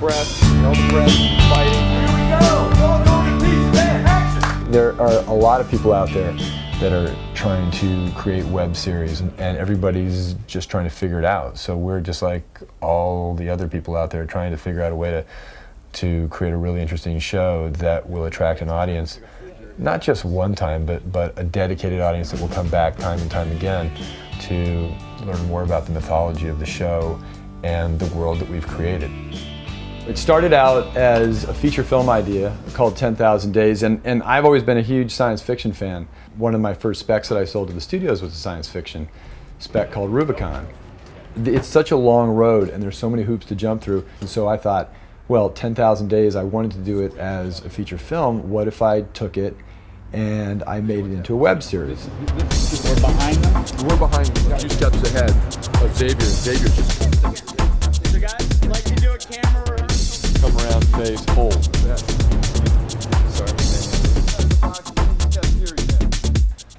breath, and all the breath, fighting. Here we go! All going to peace, man, action! There are a lot of people out there that are trying to create web series, and everybody's just trying to figure it out. So we're just like all the other people out there trying to figure out a way to create a really interesting show that will attract an audience, not just one time, but a dedicated audience that will come back time and time again to learn more about the mythology of the show and the world that we've created. It started out as a feature film idea called 10,000 Days, and I've always been a huge science fiction fan. One of my first specs that I sold to the studios was a science fiction spec called Rubicon. It's such a long road and there's so many hoops to jump through, and so I thought, well, 10,000 Days, I wanted to do it as a feature film. What if I took it and I made it into a web series? We're behind them? We're behind them, 2 steps ahead of Xavier. Xavier's just... So guys, like to do a camera or... Come around, face, hold. Yeah. Sorry.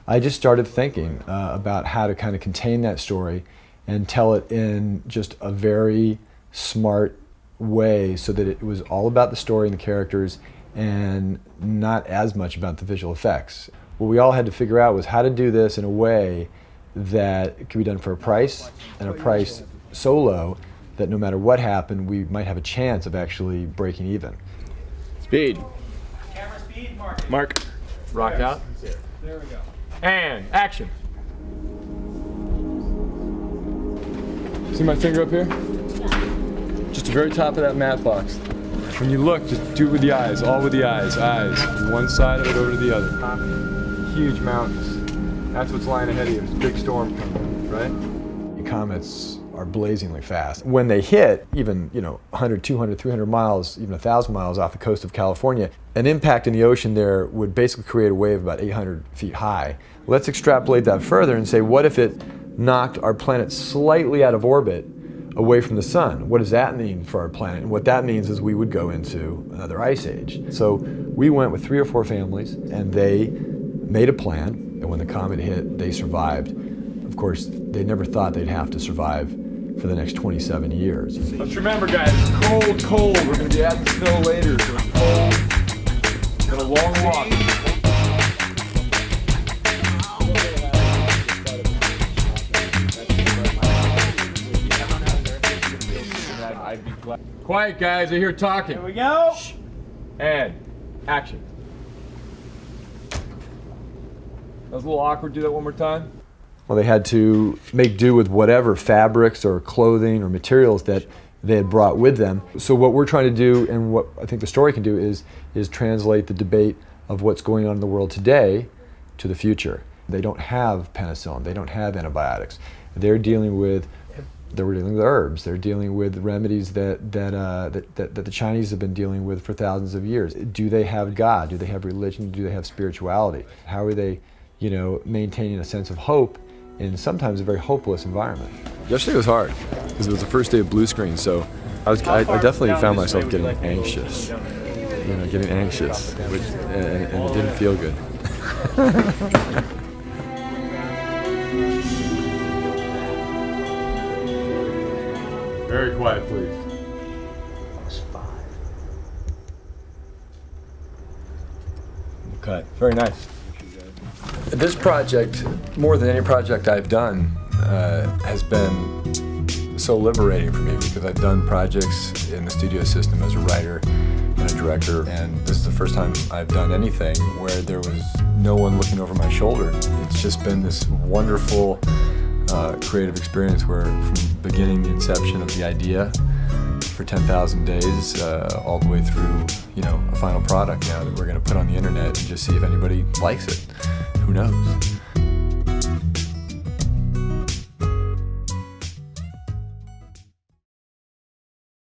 I just started thinking about how to kind of contain that story and tell it in just a very smart way so that it was all about the story and the characters and not as much about the visual effects. What we all had to figure out was how to do this in a way that could be done for a price, and a price so low that no matter what happened, we might have a chance of actually breaking even. Speed. Camera speed, mark. Mark. Rock out. There we go. And action. See my finger up here? Just the very top of that matte box. When you look, just do it with the eyes, all with the eyes. Eyes. From one side of it over to the other. Huge mountains. That's what's lying ahead of you. There's a big storm coming, right? The comets are blazingly fast. When they hit, even 100, 200, 300 miles, even 1,000 miles off the coast of California, an impact in the ocean there would basically create a wave about 800 feet high. Let's extrapolate that further and say, what if it knocked our planet slightly out of orbit away from the sun? What does that mean for our planet? And what that means is we would go into another ice age. So we went with 3 or 4 families, and they made a plan, and when the comet hit, they survived. Of course, they never thought they'd have to survive for the next 27 years. Let's remember, guys, it's cold. We're going to be adding snow later, so it's cold. Got a long walk. Quiet, guys. I hear talking. Here we go. Shh. And action. That was a little awkward. Do that one more time. Well, they had to make do with whatever fabrics or clothing or materials that they had brought with them. So what we're trying to do, and what I think the story can do, is translate the debate of what's going on in the world today to the future. They don't have penicillin. They don't have antibiotics. They're dealing with herbs. They're dealing with remedies that the Chinese have been dealing with for thousands of years. Do they have God? Do they have religion? Do they have spirituality? How are they, maintaining a sense of hope in sometimes a very hopeless environment? Yesterday was hard because it was the first day of blue screen, so I definitely found myself getting anxious. Getting anxious, and it didn't feel good. Very quiet, please. Cut. Very nice. This project, more than any project I've done, has been so liberating for me because I've done projects in the studio system as a writer and a director, and this is the first time I've done anything where there was no one looking over my shoulder. It's just been this wonderful creative experience where from beginning the inception of the idea for 10,000 Days all the way through a final product now that we're going to put on the internet and just see if anybody likes it. Who knows?